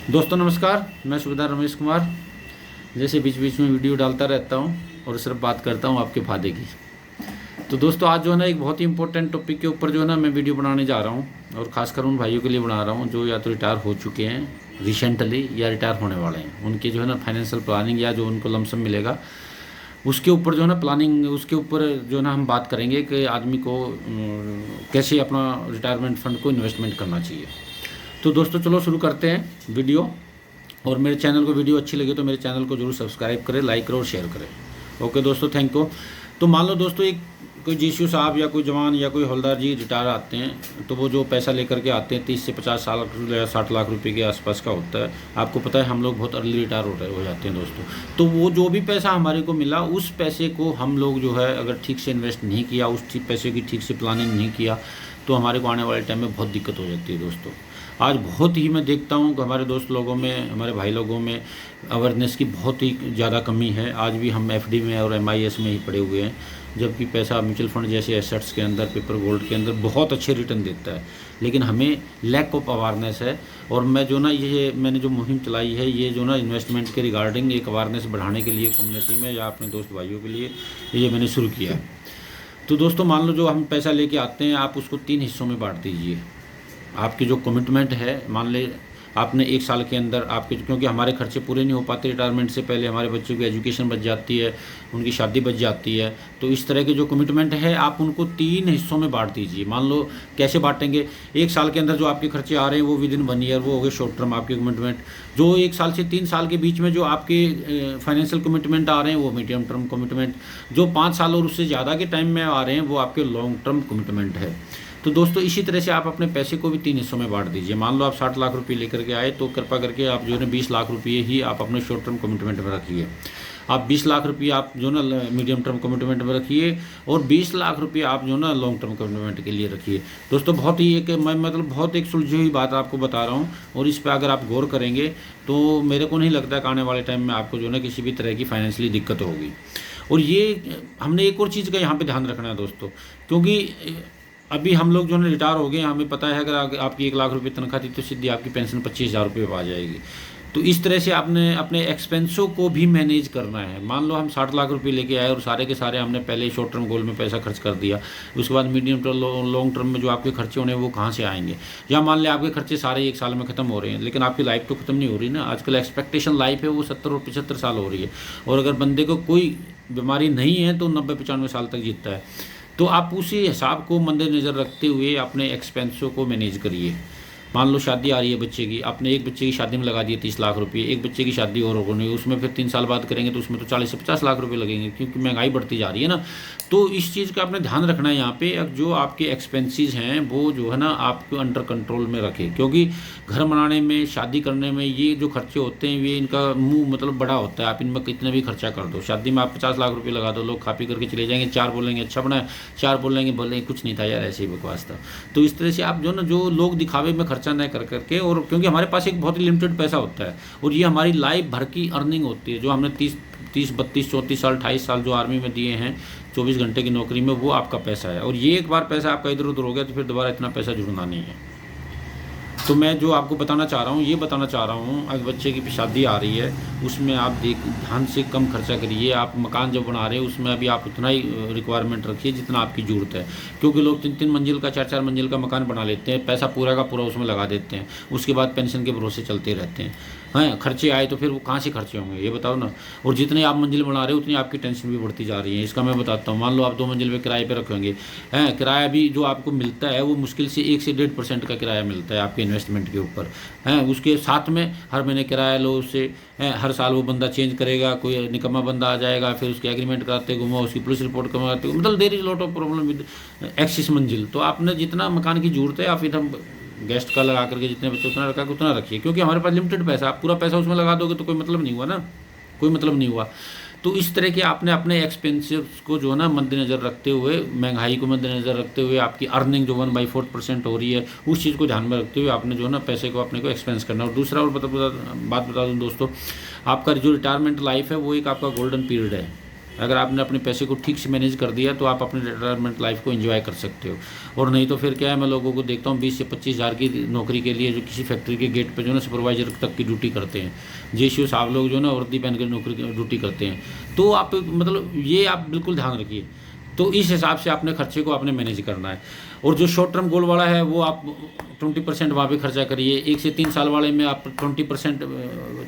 दोस्तों नमस्कार, मैं सूबेदार रमेश कुमार। जैसे बीच बीच में वीडियो डालता रहता हूं और सिर्फ बात करता हूं आपके फ़ायदे की। तो दोस्तों आज जो है ना एक बहुत ही इंपॉर्टेंट टॉपिक के ऊपर जो है ना मैं वीडियो बनाने जा रहा हूं और ख़ासकर उन भाइयों के लिए बना रहा हूं जो या तो रिटायर हो चुके हैं रिसेंटली या रिटायर होने वाले हैं। उनके जो है ना फाइनेंशियल प्लानिंग या जो उनको लमसम मिलेगा उसके ऊपर जो है ना प्लानिंग, उसके ऊपर जो है ना हम बात करेंगे कि आदमी को कैसे अपना रिटायरमेंट फंड को इन्वेस्टमेंट करना चाहिए। तो दोस्तों चलो शुरू करते हैं वीडियो। और मेरे चैनल को वीडियो अच्छी लगे तो मेरे चैनल को जरूर सब्सक्राइब करें, लाइक करें और शेयर करें। ओके दोस्तों, थैंक यू। तो मान लो दोस्तों एक कोई जीशू साहब या कोई जवान या कोई हवलदार जी रिटायर आते हैं तो वो जो पैसा लेकर के आते हैं 30 से 50 साल या 60 लाख रुपए के आसपास का होता है। आपको पता है हम लोग बहुत अर्ली रिटायर हो जाते हैं दोस्तों। तो वो जो भी पैसा हमारे को मिला उस पैसे को हम लोग जो है अगर ठीक से इन्वेस्ट नहीं किया, उस पैसे की ठीक से प्लानिंग नहीं किया तो हमारे को आने वाले टाइम में बहुत दिक्कत हो जाती है दोस्तों। आज बहुत ही मैं देखता हूँ कि हमारे दोस्त लोगों में, हमारे भाई लोगों में अवेयरनेस की बहुत ही ज़्यादा कमी है। आज भी हम एफडी में और MIS में ही पड़े हुए हैं, जबकि पैसा म्यूचुअल फंड जैसे एसेट्स के अंदर, पेपर गोल्ड के अंदर बहुत अच्छे रिटर्न देता है, लेकिन हमें लैक ऑफ अवेयरनेस है। और मैं जो ना ये मैंने जो मुहिम चलाई है ये जो ना इन्वेस्टमेंट के रिगार्डिंग एक अवेयरनेस बढ़ाने के लिए कम्युनिटी में या अपने दोस्त भाइयों के लिए ये मैंने शुरू किया है। तो दोस्तों मान लो जो हम पैसा लेके आते हैं आप उसको 3 हिस्सों में बांट दीजिए। आपकी जो कमिटमेंट है, मान ले आपने 1 साल के अंदर आपके, क्योंकि हमारे खर्चे पूरे नहीं हो पाते रिटायरमेंट से पहले, हमारे बच्चों की एजुकेशन बच जाती है, उनकी शादी बच जाती है। तो इस तरह के जो कमिटमेंट है आप उनको 3 हिस्सों में बांट दीजिए। मान लो कैसे बांटेंगे, 1 साल के अंदर जो आपके खर्चे आ रहे हैं वो विदिन 1 ईयर वो हो गए शॉर्ट टर्म आपके कमिटमेंट। जो 1 साल से 3 साल के बीच में जो आपके फाइनेंशियल कमिटमेंट आ रहे हैं वो मीडियम टर्म कमिटमेंट। जो 5 साल और उससे ज़्यादा के टाइम में आ रहे हैं वो आपके लॉन्ग टर्म कमिटमेंट है। तो दोस्तों इसी तरह से आप अपने पैसे को भी 3 हिस्सों में बांट दीजिए। मान लो आप 60 लाख रुपए लेकर के आए तो कृपा करके आप जो है ना 20 लाख रुपये ही आप अपने शॉर्ट टर्म कमिटमेंट में रखिए। आप 20 लाख रुपये आप जो ना मीडियम टर्म कमिटमेंट में रखिए और 20 लाख रुपये आप जो ना लॉन्ग टर्म कमिटमेंट के लिए रखिए। दोस्तों बहुत ही एक मैं मतलब बहुत एक सुलझी हुई बात आपको बता रहा हूँ और इस पर अगर आप गौर करेंगे तो मेरे को नहीं लगता कि आने वाले टाइम में आपको जो ना किसी भी तरह की फाइनेंशियली दिक्कत होगी। और ये हमने एक और चीज़ का यहाँ पर ध्यान रखना है दोस्तों, क्योंकि अभी हम लोग जो है रिटायर हो गए, हमें पता है अगर आपकी 1 लाख रुपए तनख्वाह थी तो सीधी आपकी पेंशन 25,000 रुपये आ जाएगी। तो इस तरह से आपने अपने एक्सपेंसों को भी मैनेज करना है। मान लो हम 60 लाख रुपए लेके आए और सारे के सारे हमने पहले ही शॉर्ट टर्म गोल में पैसा खर्च कर दिया, उसके बाद मीडियम टर्म लॉन्ग टर्म में जो आपके खर्चे होने हैं वो कहाँ से आएंगे। या मान लें आपके खर्चे सारे 1 साल में ख़त्म हो रहे हैं लेकिन आपकी लाइफ तो ख़त्म नहीं हो रही ना। आजकल एक्सपेक्टेशन लाइफ है वो 70 और 75 साल हो रही है, और अगर बंदे को कोई बीमारी नहीं है तो 90-95 साल तक जीतता है। तो आप उसी हिसाब को मद्देनज़र रखते हुए अपने एक्सपेंसों को मैनेज करिए। मान लो शादी आ रही है बच्चे की, आपने एक बच्चे की शादी में लगा दिए 30 लाख रुपये, एक बच्चे की शादी और होनी है उसमें फिर 3 साल बाद करेंगे तो उसमें तो 40 से 50 लाख रुपये लगेंगे, क्योंकि महंगाई बढ़ती जा रही है ना। तो इस चीज़ का आपने ध्यान रखना है यहाँ पे। जो आपके एक्सपेंसेस हैं वो जो है ना आपको अंडर कंट्रोल में रखें, क्योंकि घर बनाने में, शादी करने में ये जो खर्चे होते हैं ये इनका मुंह मतलब बड़ा होता है। आप इनमें कितने भी खर्चा कर दो, शादी में आप 50 लाख रुपये लगा दो, लोग खा पी करके चले जाएंगे, 4 बोलेंगे अच्छा बना है, 4 बोलेंगे कुछ नहीं था यार, ऐसे ही बकवास था। तो इस तरह से आप जो ना जो लोग दिखावे में खर्चा न कर करके, और क्योंकि हमारे पास एक बहुत ही लिमिटेड पैसा होता है और ये हमारी लाइफ भर की अर्निंग होती है। जो हमने 30, 32, 34 साल, 28 साल जो आर्मी में दिए हैं 24 घंटे की नौकरी में, वो आपका पैसा है। और ये एक बार पैसा आपका इधर उधर हो गया तो फिर दोबारा इतना पैसा जुड़ना नहीं है। तो मैं जो आपको बताना चाह रहा हूँ ये बताना चाह रहा हूँ, अगर बच्चे की शादी आ रही है उसमें आप ध्यान से कम खर्चा करिए। आप मकान जब बना रहे हैं उसमें अभी आप उतना ही रिक्वायरमेंट रखिए जितना आपकी ज़रूरत है, क्योंकि लोग 3-3 मंजिल का, 4-4 मंजिल का मकान बना लेते हैं, पैसा पूरा का पूरा उसमें लगा देते हैं, उसके बाद पेंशन के भरोसे चलते रहते हैं। हाँ, खर्चे आए तो फिर वो कहाँ से खर्चे होंगे ये बताओ ना। और जितने आप मंजिल बना रहे हो उतनी आपकी टेंशन भी बढ़ती जा रही है। इसका मैं बताता हूँ। मान लो आप 2 मंजिल पे किराए पे रखेंगे, हैं, किराया भी जो आपको मिलता है वो मुश्किल से 1 से 1.5% का किराया मिलता है आपके इन्वेस्टमेंट के ऊपर, हैं। उसके साथ में हर महीने किराया लो उससे, हर साल वो बंदा चेंज करेगा, कोई निकम्मा बंदा आ जाएगा, फिर उसके एग्रीमेंट कराते घूमो, उसकी पुलिस रिपोर्ट करवाते, मतलब there is lot of problem with Axis मंजिल। तो आपने जितना मकान की जरूरत है आप इधर गेस्ट का लगा करके जितने बच्चे उतना रखा उतना रखिए, क्योंकि हमारे पास लिमिटेड पैसा। आप पूरा पैसा उसमें लगा दोगे तो कोई मतलब नहीं हुआ ना, कोई मतलब नहीं हुआ। तो इस तरह के आपने अपने एक्सपेंसेस को जो है ना मद्देनज़र रखते हुए, महंगाई को मद्देनज़र रखते हुए, आपकी अर्निंग जो 1/4% हो रही है उस चीज़ को ध्यान में रखते हुए आपने जो है ना पैसे को अपने को एक्सपेंस करना। और दूसरा बात बता दूँ दोस्तों, आपका जो रिटायरमेंट लाइफ है वो एक आपका गोल्डन पीरियड है। अगर आपने अपने पैसे को ठीक से मैनेज कर दिया तो आप अपने रिटायरमेंट लाइफ को एंजॉय कर सकते हो। और नहीं तो फिर क्या है, मैं लोगों को देखता हूँ 20 से 25 हज़ार की नौकरी के लिए जो किसी फैक्ट्री के गेट पे जो ना सुपरवाइजर तक की ड्यूटी करते हैं, जेसीओ साहब लोग जो ना वर्दी पहन कर नौकरी ड्यूटी करते हैं। तो आप मतलब ये आप बिल्कुल ध्यान रखिए। तो इस हिसाब से आपने खर्चे को आपने मैनेज करना है। और जो शॉर्ट टर्म गोल वाला है वो आप 20% वहाँ पे खर्चा करिए। 1 से 3 साल वाले में आप 20%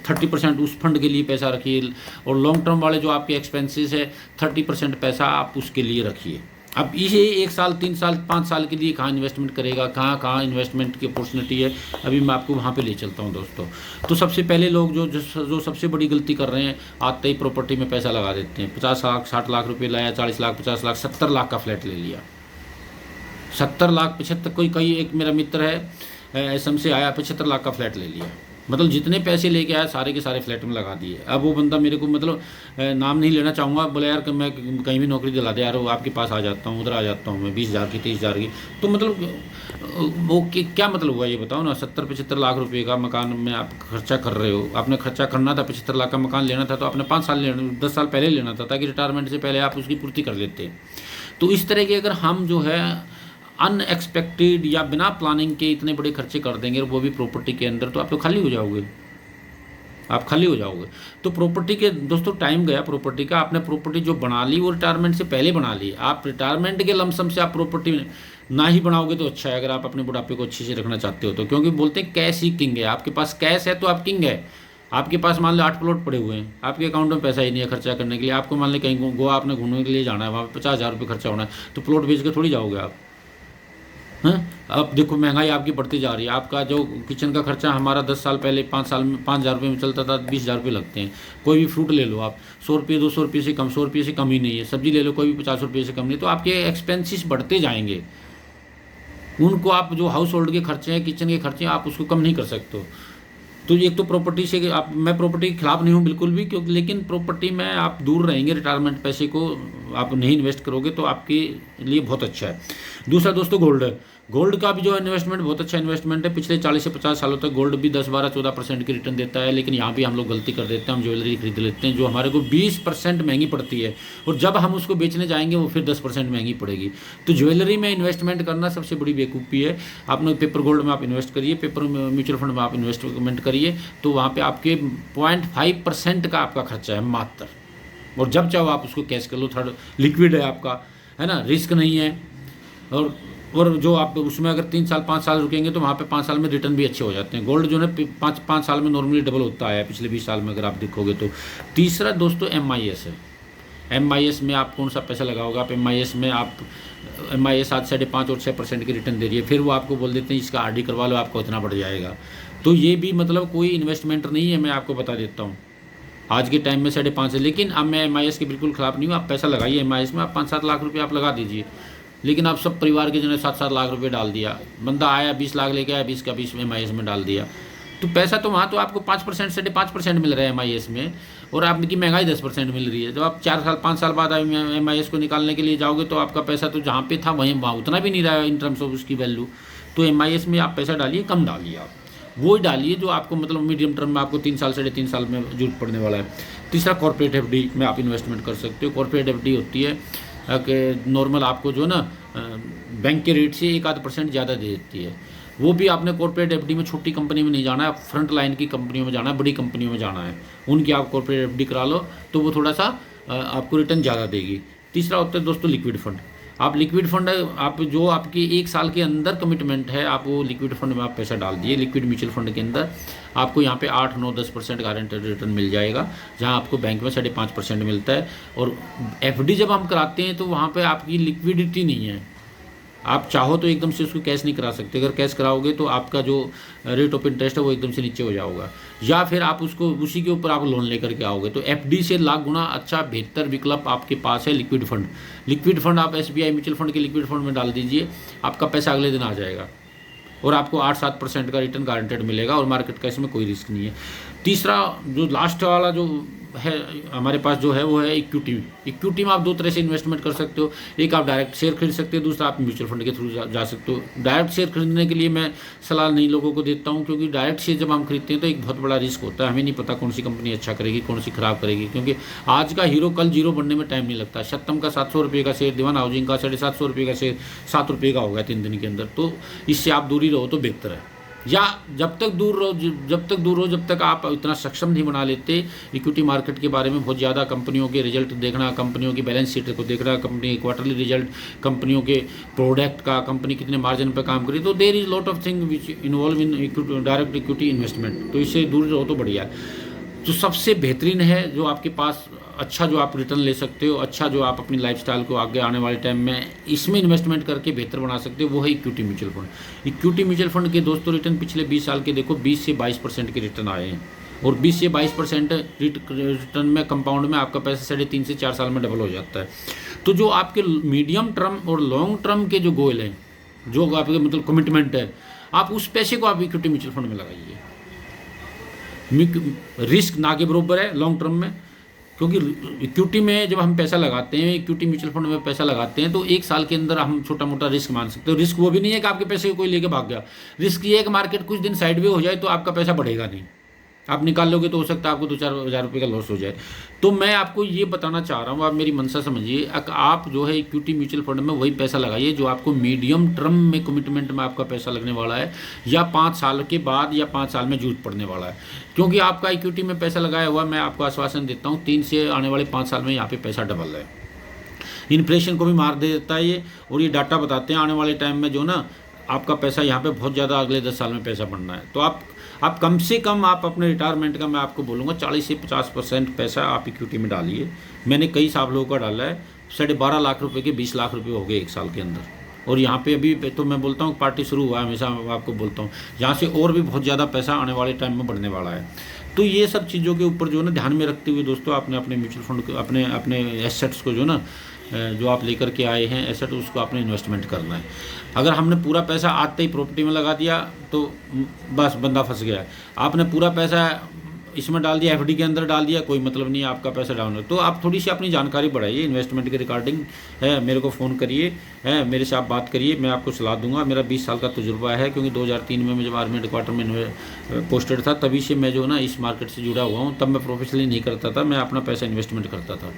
30% उस फंड के लिए पैसा रखिए। और लॉन्ग टर्म वाले जो आपके एक्सपेंसेस है 30% पैसा आप उसके लिए रखिए। अब इसे 1 साल 3 साल 5 साल के लिए कहाँ इन्वेस्टमेंट करेगा, कहाँ इन्वेस्टमेंट की अपॉर्चुनिटी है, अभी मैं आपको वहाँ पे ले चलता हूँ दोस्तों। तो सबसे पहले लोग जो सबसे बड़ी गलती कर रहे हैं, आते ही प्रॉपर्टी में पैसा लगा देते हैं। 50 लाख 60 लाख रुपये लाया, 40 लाख 50 लाख 70 लाख का फ्लैट ले लिया। 70 लाख 75 कोई एक मेरा मित्र है असम से आया, 75 लाख का फ्लैट ले लिया। मतलब जितने पैसे लेके आया सारे के सारे फ्लैट में लगा दिए। अब वो बंदा मेरे को मतलब नाम नहीं लेना चाहूँगा, बोला यार कि मैं कहीं भी नौकरी दिला दे यार, वो आपके पास आ जाता हूँ, उधर आ जाता हूँ मैं 20,000 की 30,000 की। तो मतलब वो क्या मतलब हुआ ये बताओ ना। 70-75 लाख रुपए का मकान में आप खर्चा कर रहे हो। आपने खर्चा करना था, 75 लाख का मकान लेना था तो आपने 5 साल 10 साल पहले लेना था, ताकि रिटायरमेंट से पहले आप उसकी पूर्ति कर लेते। तो इस तरह के अगर हम जो है अनएक्सपेक्टेड या बिना प्लानिंग के इतने बड़े खर्चे कर देंगे, वो भी प्रॉपर्टी के अंदर, तो आप तो खाली हो जाओगे, आप खाली हो जाओगे। तो प्रॉपर्टी के दोस्तों टाइम गया प्रॉपर्टी का। आपने प्रॉपर्टी जो बना ली वो रिटायरमेंट से पहले बना ली। आप रिटायरमेंट के लमसम से आप प्रॉपर्टी ना ही बनाओगे तो अच्छा है, अगर आप अपने बुढ़ापे को अच्छे से रखना चाहते हो तो। क्योंकि बोलते हैं कैश ही किंग है। आपके पास कैश है तो आप किंग है। आपके पास मान लो 8 प्लॉट पड़े हुए हैं, आपके अकाउंट में पैसा ही नहीं है खर्चा करने के लिए। आपको मान लो कहीं गोवा आपने घूमने के लिए जाना है, वहाँ पर 50,000 रुपये खर्चा होना है, तो प्लॉट बेच के थोड़ी जाओगे आप। हाँ, अब देखो महंगाई आपकी बढ़ती जा रही है। आपका जो किचन का खर्चा हमारा 10 साल पहले 5 साल में 5,000 रुपये में चलता था, 20,000 रुपये लगते हैं। कोई भी फ्रूट ले लो आप, 100 रुपये 200 रुपये से कम, 100 रुपये से कम ही नहीं है। सब्जी ले लो कोई भी 50 रुपये से कम नहीं। तो आपके एक्सपेंसेस बढ़ते जाएंगे। उनको आप जो हाउस होल्ड के खर्चे हैं, किचन के खर्चे हैं, आप उसको कम नहीं कर सकते हो। तो एक तो प्रॉपर्टी से आप, मैं प्रॉपर्टी के खिलाफ नहीं हूँ बिल्कुल भी, क्योंकि लेकिन प्रॉपर्टी में आप दूर रहेंगे। रिटायरमेंट पैसे को आप नहीं इन्वेस्ट करोगे तो आपके लिए बहुत अच्छा है। दूसरा दोस्तों गोल्ड है। गोल्ड का भी जो इन्वेस्टमेंट बहुत अच्छा इन्वेस्टमेंट है। पिछले 40 से 50 सालों तक गोल्ड भी 10, 12, 14% की रिटर्न देता है। लेकिन यहाँ भी हम लोग गलती कर देते हैं, हम ज्वेलरी खरीद लेते हैं जो हमारे को 20% महंगी पड़ती है, और जब हम उसको बेचने जाएंगे वो फिर 10% महंगी पड़ेगी। तो ज्वेलरी में इन्वेस्टमेंट करना सबसे बड़ी बेवकूफ़ी है। आपने पेपर गोल्ड में आप इन्वेस्ट करिए, पेपर म्यूचुअल फंड में आप इन्वेस्टमेंट करिए, तो वहाँ पर आपके 0.5% का आपका खर्चा है मात्र। और जब चाहो आप उसको कैश कर लो, थर्ड लिक्विड है आपका, है ना, रिस्क नहीं है। और जो आप उसमें अगर 3 साल 5 साल रुकेंगे तो वहाँ पे 5 साल में रिटर्न भी अच्छे हो जाते हैं। गोल्ड जो है 5 साल में नॉर्मली डबल होता है पिछले 20 साल में, अगर आप देखोगे तो। तीसरा दोस्तों MIS है। MIS में आप कौन सा पैसा लगाओगे? आप MIS में आप MIS आज 5.5 और 6% की रिटर्न दे रही है। फिर वो आपको बोल देते हैं इसका RD करवा लो, आपको इतना बढ़ जाएगा। तो ये भी मतलब कोई इन्वेस्टमेंट नहीं है, मैं आपको बता देता हूँ। आज के टाइम में 5.5 है। लेकिन अब मैं MIS के बिल्कुल ख़िलाफ़ नहीं हूँ। आप पैसा लगाइए MIS में, आप 5-7 लाख रुपये आप लगा दीजिए। लेकिन आप सब परिवार के जो है 7-7 लाख रुपए डाल दिया। बंदा आया 20 लाख लेके आया, 20 का 20 MIS में डाल दिया। तो पैसा तो वहाँ तो आपको 5% 5.5% मिल रहा है MIS में, और आपकी महंगाई 10% मिल रही है। जब आप 4 साल 5 साल बाद MIS को निकालने के लिए जाओगे तो आपका पैसा तो जहाँ पे था वहीं वहाँ उतना भी नहीं रहा है इन टर्म्स ऑफ उसकी वैल्यू। तो MIS में आप पैसा डालिए, कम डालिए, आप वो डालिए जो आपको मतलब मीडियम टर्म में आपको 3 साल 3.5 साल में जरूरत पड़ने वाला है। तीसरा कॉर्पोरेट FD में आप इन्वेस्टमेंट कर सकते हो। कॉर्पोरेट FD होती है कि नॉर्मल आपको जो ना बैंक के रेट से 1-8% ज़्यादा दे देती है। वो भी आपने कॉर्पोरेट FD में छोटी कंपनी में नहीं जाना है, फ्रंट लाइन की कंपनियों में जाना है, बड़ी कंपनियों में जाना है। उनकी आप कॉर्पोरेट FD करा लो तो वो थोड़ा सा आपको रिटर्न ज़्यादा देगी। तीसरा होता है दोस्तों लिक्विड फंड। आप लिक्विड फंड आप जो आपकी 1 साल के अंदर कमिटमेंट है, आप वो लिक्विड फंड में आप पैसा डाल दिए। लिक्विड म्यूचुअल फंड के अंदर आपको यहाँ पे 8, 9, 10% गारंटेड रिटर्न मिल जाएगा, जहाँ आपको बैंक में 5.5% मिलता है। और FD जब हम कराते हैं तो वहाँ पे आपकी लिक्विडिटी नहीं है। आप चाहो तो एकदम से उसको कैश नहीं करा सकते। अगर कैश कराओगे तो आपका जो रेट ऑफ इंटरेस्ट है वो एकदम से नीचे हो जाएगा, या फिर आप उसको उसी के ऊपर आप लोन लेकर के आओगे। तो FD से लाख गुना अच्छा बेहतर विकल्प आपके पास है लिक्विड फंड। लिक्विड फंड आप SBI म्यूचुअल फंड के लिक्विड फंड में डाल दीजिए, आपका पैसा अगले दिन आ जाएगा और आपको 8-7% का रिटर्न गारंटेड मिलेगा, और मार्केट का इसमें कोई रिस्क नहीं है। तीसरा जो लास्ट वाला जो है हमारे पास जो है वो है इक्विटी। इक्विटी में आप दो तरह से इन्वेस्टमेंट कर सकते हो, एक आप डायरेक्ट शेयर खरीद सकते हो, दूसरा आप म्यूचुअल फंड के थ्रू जा सकते हो। डायरेक्ट शेयर खरीदने के लिए मैं सलाह नहीं लोगों को देता हूँ, क्योंकि डायरेक्ट शेयर जब हम खरीदते हैं तो एक बहुत बड़ा रिस्क होता है। हमें नहीं पता कौन सी कंपनी अच्छा करेगी, कौन सी खराब करेगी, क्योंकि आज का हीरो कल जीरो बनने में टाइम नहीं लगता। सत्तम का 700 रुपये का शेयर, दीवान हाउसिंग का 750 रुपये का शेयर 7 रुपये का हो गया 3 दिन के अंदर। तो इससे आप दूरी रहो तो बेहतर है, या जब तक दूर रहो जब तक आप इतना सक्षम नहीं बना लेते इक्विटी मार्केट के बारे में बहुत ज़्यादा कंपनियों के रिजल्ट देखना, कंपनियों की बैलेंस शीट को देखना, कंपनी क्वार्टरली रिजल्ट, कंपनियों के प्रोडक्ट का, कंपनी कितने मार्जिन पर काम करी, तो there is lot of thing which involve in direct equity investment. तो इससे दूर रहो तो बढ़िया है। जो सबसे बेहतरीन है, जो आपके पास अच्छा जो आप रिटर्न ले सकते हो, अच्छा जो आप अपनी लाइफस्टाइल को आगे आने वाले टाइम में इसमें इन्वेस्टमेंट करके बेहतर बना सकते हो, वो है equity mutual fund. Equity mutual fund के दोस्तों रिटर्न पिछले 20 साल के देखो 20 से 22% के रिटर्न आए हैं, और 20 से 22% रिटर्न में कंपाउंड में आपका पैसा 3.5 से 4 साल में डबल हो जाता है। तो जो आपके मीडियम टर्म और लॉन्ग टर्म के जो गोल हैं, जो आपके मतलब कमिटमेंट है, आप उस पैसे को आप इक्विटी म्यूचुअल फंड में लगाइए। रिस्क ना के बराबर है लॉन्ग टर्म में, क्योंकि इक्विटी में जब हम पैसा लगाते हैं, इक्विटी म्यूचुअल फंड में पैसा लगाते हैं, तो 1 साल के अंदर हम छोटा मोटा रिस्क मान सकते हो। रिस्क वो भी नहीं है कि आपके पैसे को कोई लेके भाग गया, रिस्क ये है कि मार्केट कुछ दिन साइड वे हो जाए तो आपका पैसा बढ़ेगा नहीं, आप निकाल लोगे तो हो सकता है आपको 2-4 हज़ार रुपये का लॉस हो जाए। तो मैं आपको ये बताना चाह रहा हूँ, आप मेरी मंशा समझिए, आप जो है इक्विटी म्यूचुअल फंड में वही पैसा लगाइए जो आपको मीडियम टर्म में कमिटमेंट में आपका पैसा लगने वाला है, या 5 साल के बाद या 5 साल में जरूरत पड़ने वाला है। क्योंकि आपका इक्विटी में पैसा लगाया हुआ, मैं आपको आश्वासन देता हूँ 3 से आने वाले 5 साल में यहाँ पे पैसा डबल है। इन्फ्लेशन को भी मार देता है ये, और ये डाटा बताते हैं आने वाले टाइम में जो ना आपका पैसा यहाँ पे बहुत ज़्यादा अगले 10 साल में पैसा बढ़ना है। तो आप कम से कम आप अपने रिटायरमेंट का, मैं आपको बोलूँगा 40 से 50% पैसा आप इक्विटी में डालिए। मैंने कई साहब लोगों का डाला है, 12.5 लाख रुपए के 20 लाख रुपए हो गए 1 साल के अंदर। और यहाँ पे अभी तो मैं बोलता हूँ पार्टी शुरू हुआ है, हमेशा आपको बोलता हूँ यहाँ से और भी बहुत ज़्यादा पैसा आने वाले टाइम में बढ़ने वाला है। तो ये सब चीज़ों के ऊपर जो है ना ध्यान में रखते हुए दोस्तों, आपने अपने म्यूचुअल फंड को, अपने एसेट्स को जो ना जो आप लेकर के आए हैं एसेट, उसको आपने इन्वेस्टमेंट करना है। अगर हमने पूरा पैसा आते ही प्रॉपर्टी में लगा दिया तो बस बंदा फंस गया है। आपने पूरा पैसा इसमें डाल दिया, एफडी के अंदर डाल दिया, कोई मतलब नहीं है, आपका पैसा डाउन है। तो आप थोड़ी सी अपनी जानकारी बढ़ाइए इन्वेस्टमेंट के रिगार्डिंग है, मेरे को फ़ोन करिए, है मेरे से आप बात करिए, मैं आपको सलाह दूंगा। मेरा 20 साल का तजुर्बा है, क्योंकि 2003 में मैं जब आर्मी हेडक्वार्टर में पोस्टेड था, तभी से मैं जो ना इस मार्केट से जुड़ा हुआ हूँ। तब मैं प्रोफेशनली नहीं करता था, मैं अपना पैसा इन्वेस्टमेंट करता था।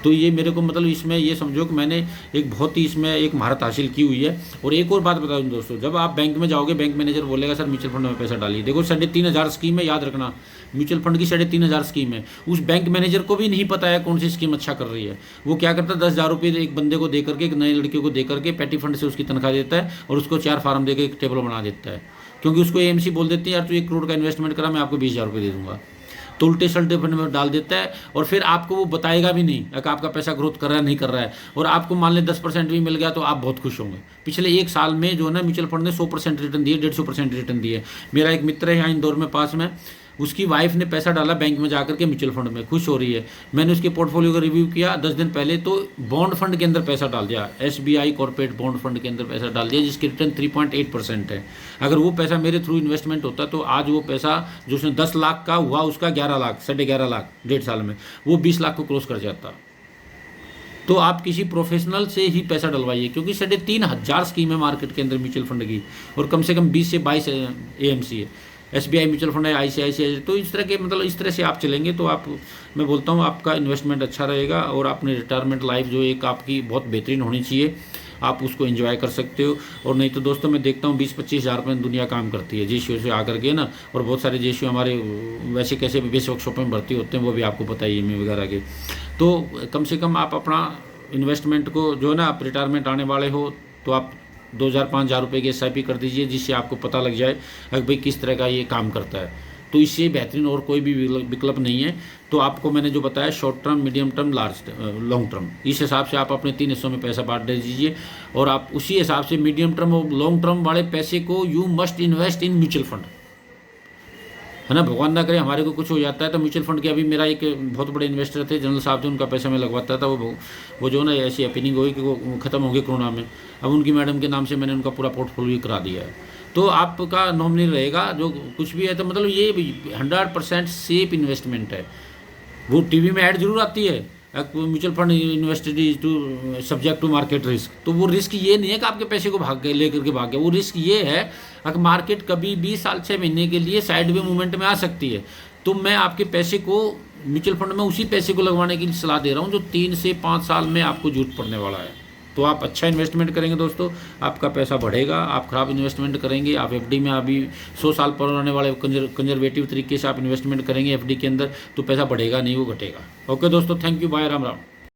तो ये मेरे को मतलब इसमें ये समझो कि मैंने एक बहुत ही इसमें एक महारत हासिल की हुई है। और एक और बात बता दूं दोस्तों, जब आप बैंक में जाओगे, बैंक मैनेजर बोलेगा सर म्यूचुअल फंड में पैसा डालिए। देखो 3,500 स्कीम है, याद रखना, म्यूचुअल फंड की 3,500 स्कीम है। उस बैंक मैनेजर को भी नहीं पता है कौन सी स्कीम अच्छा कर रही है। वो क्या करता है, 10,000 रुपये एक बंदे को दे करके, एक नए लड़के को दे करके पेटी फंड से उसकी तनख्वाह देता है, और उसको 4 फार्म देकर एक टेबल बना देता है। क्योंकि उसको एएमसी बोल देते हैं यार तू 1 करोड़ का इन्वेस्टमेंट करा, मैं आपको 20,000 रुपये दे दूंगा। तो उल्टे सल्टे फंड में डाल देता है, और फिर आपको वो बताएगा भी नहीं कि आपका पैसा ग्रोथ कर रहा है नहीं कर रहा है। और आपको मान लें 10% भी मिल गया तो आप बहुत खुश होंगे। पिछले 1 साल में जो है ना म्यूचुअल फंड ने 100% रिटर्न दिए, 150% रिटर्न दिए। मेरा एक मित्र है यहाँ इंदौर में पास में, उसकी वाइफ ने पैसा डाला बैंक में जाकर के म्यूचुअल फंड में, खुश हो रही है। मैंने उसके पोर्टफोलियो का रिव्यू किया 10 दिन पहले, तो बॉन्ड फंड के अंदर पैसा डाल दिया, SBI कॉर्पोरेट बॉन्ड फंड के अंदर पैसा डाल दिया, जिसकी रिटर्न 3.8% है। अगर वो पैसा मेरे थ्रू इन्वेस्टमेंट होता तो आज वो पैसा जो उसने 10 लाख का हुआ, उसका 11 लाख, 11.5 लाख 1.5 साल में, वो 20 लाख को क्रॉस कर जाता। तो आप किसी प्रोफेशनल से ही पैसा डलवाइए, क्योंकि 3,500 स्कीम है मार्केट के अंदर म्यूचुअल फंड की, और कम से कम 20 से 22 AMC है, SBI म्यूचुअल फंड है, ICICI। तो इस तरह के मतलब इस तरह से आप चलेंगे तो आप, मैं बोलता हूँ आपका इन्वेस्टमेंट अच्छा रहेगा, और अपनी रिटायरमेंट लाइफ जो एक आपकी बहुत बेहतरीन होनी चाहिए, आप उसको एंजॉय कर सकते हो। और नहीं तो दोस्तों मैं देखता हूँ 20-25 हज़ार रुपये में दुनिया काम करती है जेसीओ से आकर के ना, और बहुत सारे जेसीओ हमारे वैसे कैसे बेस वर्कशॉप में भर्ती होते हैं, वो भी आपको पता ही है EMI वगैरह के। तो कम से कम आप अपना इन्वेस्टमेंट को जो है ना, आप रिटायरमेंट आने वाले हो तो आप 2,000-5,000 रुपये की SIP कर दीजिए, जिससे आपको पता लग जाए कि भाई किस तरह का ये काम करता है। तो इससे बेहतरीन और कोई भी विकल्प नहीं है। तो आपको मैंने जो बताया short term, medium term, long term, इस हिसाब से आप अपने 3 हिस्सों में पैसा बांट दे दीजिए, और आप उसी हिसाब से मीडियम टर्म और लॉन्ग टर्म वाले पैसे को you must invest in mutual fund, है ना। भगवान ना करे हमारे को कुछ हो जाता है तो म्यूचुअल फंड के, अभी मेरा एक बहुत बड़े इन्वेस्टर थे जनरल साहब, जो उनका पैसा मैं लगवाता था, वो जो ना ऐसी हैपनिंग हुई कि वो ख़त्म हो गए कोरोना में। अब उनकी मैडम के नाम से मैंने उनका पूरा पोर्टफोलियो करा दिया है। तो आपका नॉमिनी रहेगा जो कुछ भी है, तो मतलब ये 100% सेफ इन्वेस्टमेंट है। वो टीवी में ऐड जरूर आती है, mutual fund invested to subject to market risk, तो वो रिस्क ये नहीं है कि आपके पैसे को भाग के लेकर के भाग गया, वो रिस्क ये है कि मार्केट कभी भी साल 6 महीने के लिए साइड वे मूवमेंट में आ सकती है। तो मैं आपके पैसे को म्यूचुअल फंड में उसी पैसे को लगवाने की सलाह दे रहा हूँ जो 3 से 5 साल में आपको जरूरत पड़ने वाला है। तो आप अच्छा इन्वेस्टमेंट करेंगे दोस्तों, आपका पैसा बढ़ेगा। आप खराब इन्वेस्टमेंट करेंगे, आप एफडी में अभी 100 साल पुराने वाले कंजर्वेटिव तरीके से आप इन्वेस्टमेंट करेंगे एफडी के अंदर, तो पैसा बढ़ेगा नहीं, वो घटेगा। ओके दोस्तों, thank you, bye, Ram Ram.